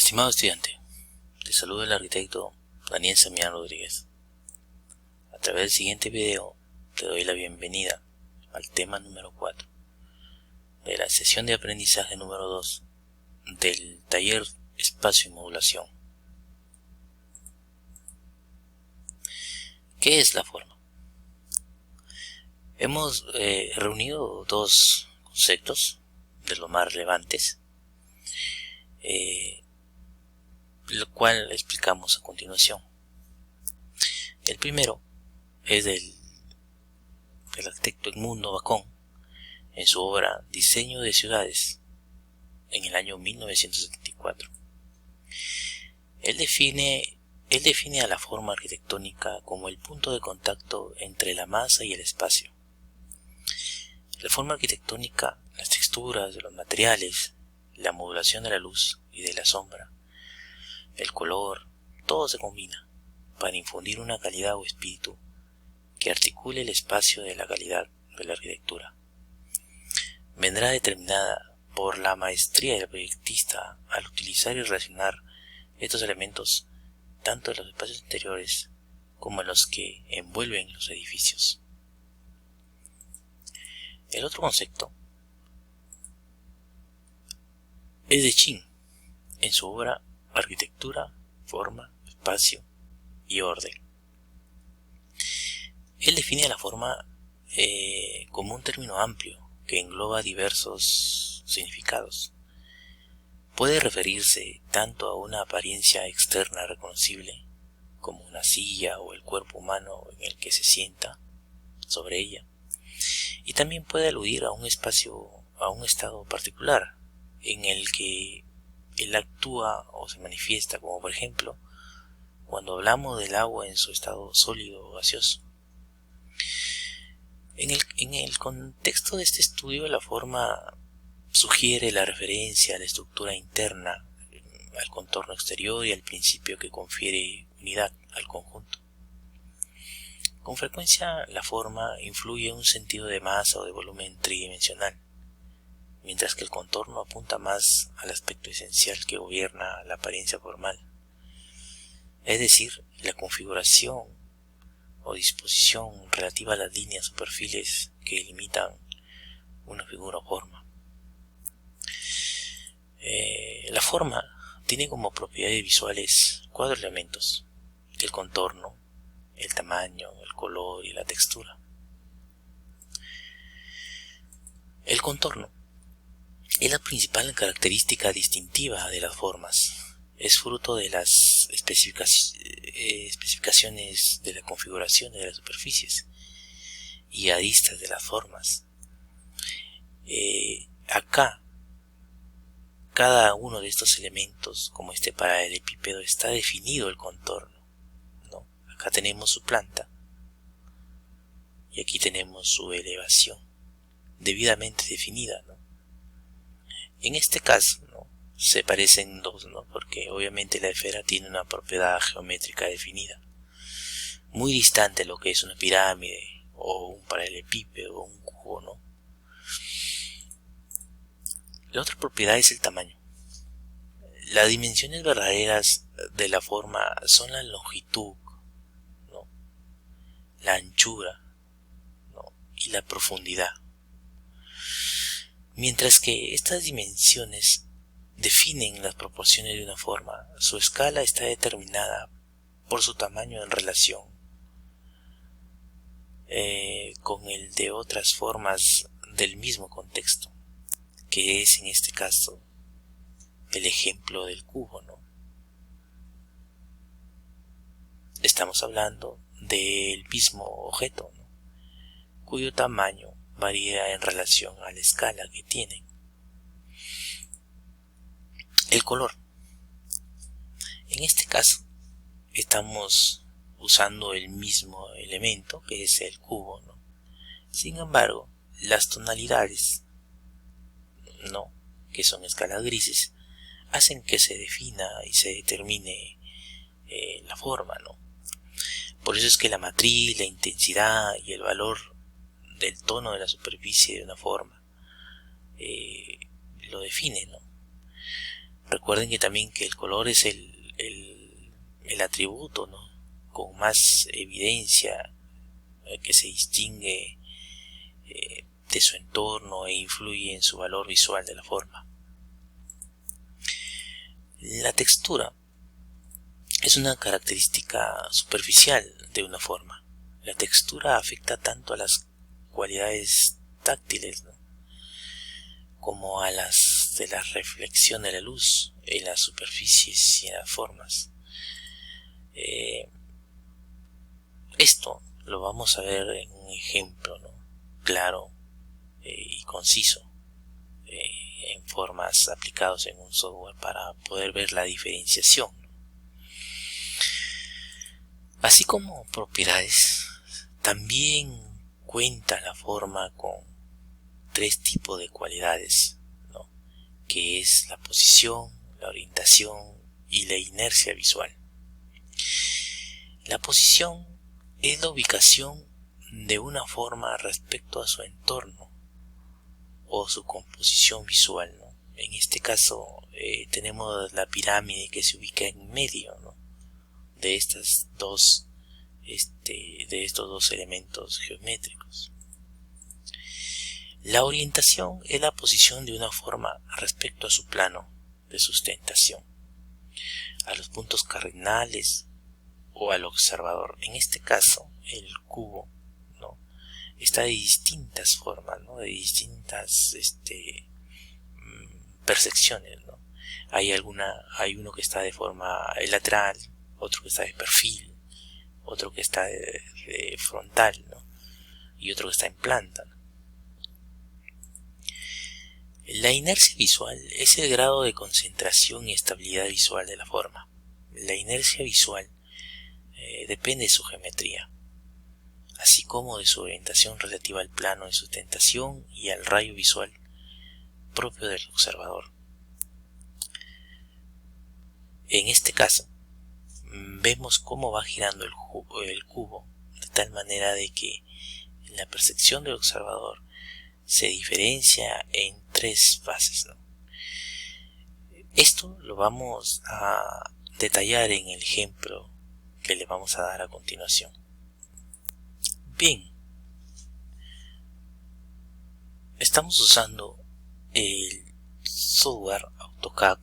Estimado estudiante, te saluda el arquitecto Daniel Samián Rodríguez. A través del siguiente video te doy la bienvenida al tema número 4 de la sesión de aprendizaje número 2 del taller Espacio y Modulación. ¿Qué es la forma? Hemos reunido dos conceptos de los más relevantes, lo cual explicamos a continuación. El primero es del arquitecto Edmundo Bacón en su obra Diseño de Ciudades en el año 1974. Él define a la forma arquitectónica como el punto de contacto entre la masa y el espacio. La forma arquitectónica, las texturas de los materiales, la modulación de la luz y de la sombra, el color, todo se combina para infundir una calidad o espíritu que articule el espacio de la calidad de la arquitectura. Vendrá determinada por la maestría del proyectista al utilizar y relacionar estos elementos tanto en los espacios interiores como en los que envuelven los edificios. El otro concepto es de Chin en su obra Arquitectura, Forma, Espacio y Orden. Él define la forma como un término amplio que engloba diversos significados. Puede referirse tanto a una apariencia externa reconocible, como una silla o el cuerpo humano en el que se sienta sobre ella, y también puede aludir a un espacio, a un estado particular en el que él actúa o se manifiesta, como por ejemplo cuando hablamos del agua en su estado sólido o gaseoso. En el contexto de este estudio, la forma sugiere la referencia a la estructura interna, al contorno exterior y al principio que confiere unidad al conjunto. Con frecuencia, la forma influye en un sentido de masa o de volumen tridimensional, mientras que el contorno apunta más al aspecto esencial que gobierna la apariencia formal, es decir, la configuración o disposición relativa a las líneas o perfiles que delimitan una figura o forma. La forma tiene como propiedades visuales 4 elementos: el contorno, el tamaño, el color y la textura. El contorno es la principal característica distintiva de las formas. Es fruto de las especificaciones de la configuración de las superficies y aristas de las formas. Acá, cada uno de estos elementos, como este paralelepípedo, está definido el contorno, ¿no? Acá tenemos su planta y aquí tenemos su elevación debidamente definida, ¿no? En este caso, ¿no?, se parecen dos, ¿no?, porque obviamente la esfera tiene una propiedad geométrica definida, muy distante a lo que es una pirámide o un paralelepípedo o un cubo, ¿no? La otra propiedad es el tamaño. Las dimensiones verdaderas de la forma son la longitud, ¿no?, la anchura, ¿no?, y la profundidad. Mientras que estas dimensiones definen las proporciones de una forma, su escala está determinada por su tamaño en relación con el de otras formas del mismo contexto, que es en este caso el ejemplo del cubo, ¿no? Estamos hablando del mismo objeto, ¿no?, cuyo tamaño varía en relación a la escala que tienen. El color. En este caso estamos usando el mismo elemento, que es el cubo, ¿no? Sin embargo, las tonalidades, ¿no?, que son escalas grises, hacen que se defina y se determine la forma, ¿no? Por eso es que la matriz, la intensidad y el valor del tono de la superficie de una forma lo define, ¿no? Recuerden que también que el color es el atributo, ¿no?, con más evidencia que se distingue de su entorno e influye en su valor visual de la forma. La textura es una característica superficial de una forma. La textura afecta tanto a las cualidades táctiles, ¿no?, como a las de la reflexión de la luz en las superficies y en las formas. Esto lo vamos a ver en un ejemplo, ¿no?, claro y conciso, en formas aplicados en un software para poder ver la diferenciación, ¿no? Así como propiedades, también cuenta la forma con 3 tipos de cualidades, ¿no?, que es la posición, la orientación y la inercia visual. La posición es la ubicación de una forma respecto a su entorno o su composición visual, ¿no? En este caso tenemos la pirámide que se ubica en medio, ¿no?, de estos dos elementos geométricos. La orientación es la posición de una forma respecto a su plano de sustentación, a los puntos cardinales o al observador. En este caso, el cubo, ¿no?, está de distintas formas, ¿no?, de distintas percepciones, ¿no? Hay uno que está de forma lateral, otro que está de perfil, otro que está de frontal, ¿no?, y otro que está en planta, ¿no? La inercia visual es el grado de concentración y estabilidad visual de la forma. La inercia visual depende de su geometría, así como de su orientación relativa al plano de sustentación y al rayo visual propio del observador. En este caso, vemos cómo va girando el cubo de tal manera de que la percepción del observador se diferencia en 3 fases, ¿no? Esto lo vamos a detallar en el ejemplo que le vamos a dar a continuación. Bien, estamos usando el software AutoCAD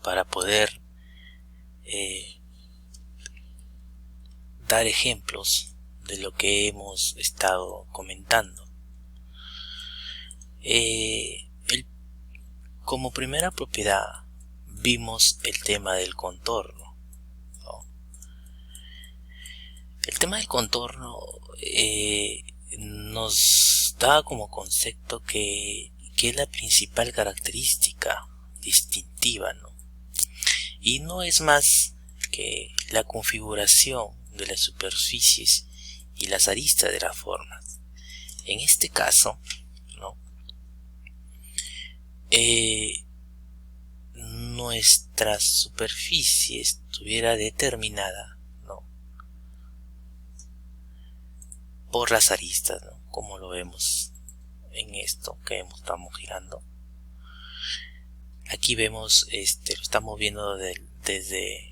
para poder dar ejemplos de lo que hemos estado comentando. Como primera propiedad vimos el tema del contorno, ¿no? El tema del contorno nos da como concepto que es la principal característica distintiva, ¿no?, y no es más que la configuración de las superficies y las aristas de las formas. En este caso, ¿no?, nuestra superficie estuviera determinada, ¿no?, por las aristas, ¿no?, como lo vemos en esto que estamos girando. Aquí vemos, lo estamos viendo desde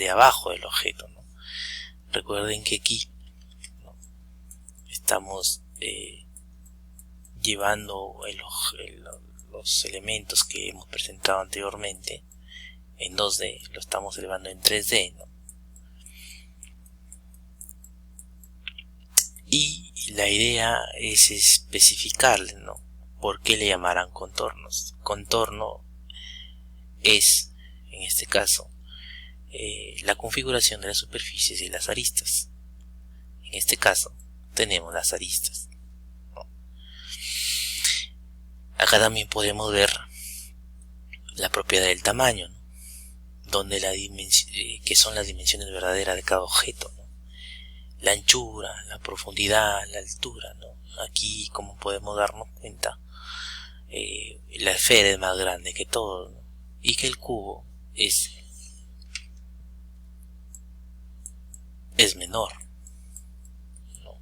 abajo del objeto, ¿no? Recuerden que aquí, ¿no?, estamos llevando los elementos que hemos presentado anteriormente en 2D, lo estamos elevando en 3D, ¿no? Y la idea es especificarle, ¿no?, por qué le llamarán contornos. Contorno es, en este caso, la configuración de las superficies y las aristas. En este caso tenemos las aristas, ¿no? Acá también podemos ver la propiedad del tamaño, ¿no?, donde que son las dimensiones verdaderas de cada objeto, ¿no?, la anchura, la profundidad, la altura, ¿no? Aquí, como podemos darnos cuenta, la esfera es más grande que todo, ¿no?, y que el cubo es menor, ¿no?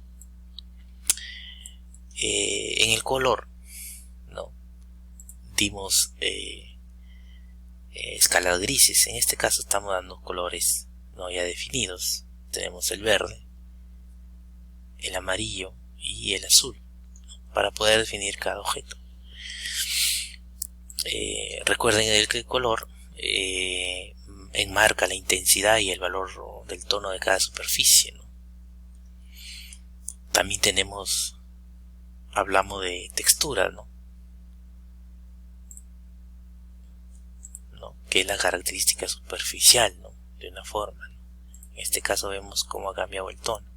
En el color, ¿no?, dimos escalas grises. En este caso estamos dando colores no ya definidos. Tenemos el verde, el amarillo y el azul, ¿no?, para poder definir cada objeto. Recuerden que el color enmarca la intensidad y el valor del tono de cada superficie, ¿no? También hablamos de textura, ¿no? Que es la característica superficial, ¿no?, de una forma, ¿no? En este caso vemos cómo ha cambiado el tono.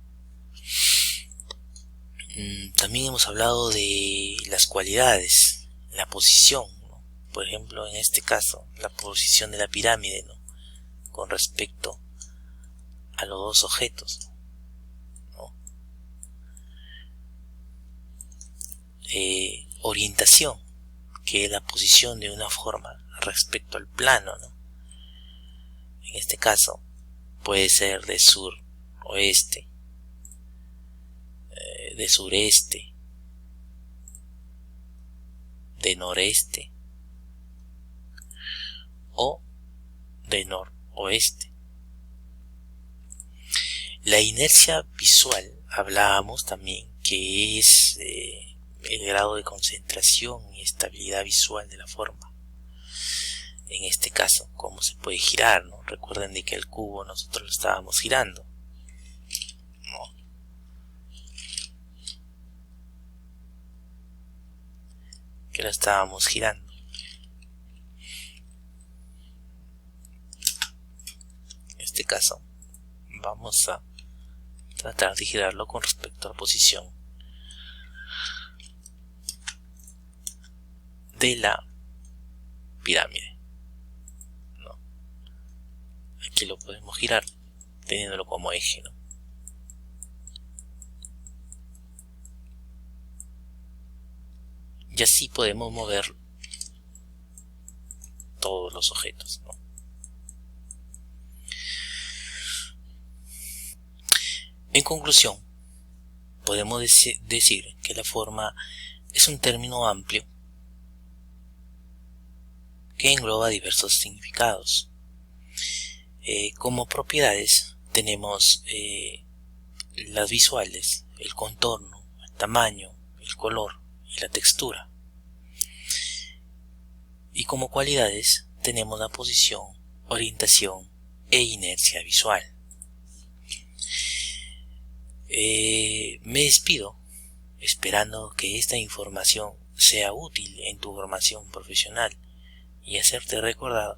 También hemos hablado de las cualidades, la posición, ¿no? Por ejemplo, en este caso, la posición de la pirámide, ¿no?, con respecto a los dos objetos, ¿no? Orientación, que es la posición de una forma respecto al plano, ¿no? En este caso puede ser de sur oeste, de sureste, de noreste o de noroeste. La inercia visual hablábamos también que es el grado de concentración y estabilidad visual de la forma. En este caso, cómo se puede girar, ¿no? Recuerden de que el cubo nosotros lo estábamos girando, ¿no? Que lo estábamos girando. En este caso, vamos a tratar de girarlo con respecto a la posición de la pirámide, ¿no? Aquí lo podemos girar teniéndolo como eje, ¿no? Y así podemos mover todos los objetos, ¿no? En conclusión, podemos decir que la forma es un término amplio que engloba diversos significados. Como propiedades tenemos las visuales, el contorno, el tamaño, el color y la textura. Y como cualidades tenemos la posición, orientación e inercia visual. Me despido esperando que esta información sea útil en tu formación profesional y hacerte recordar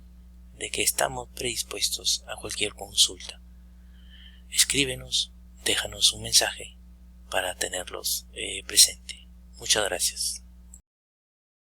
de que estamos predispuestos a cualquier consulta. Escríbenos, déjanos un mensaje para tenerlos presente. Muchas gracias.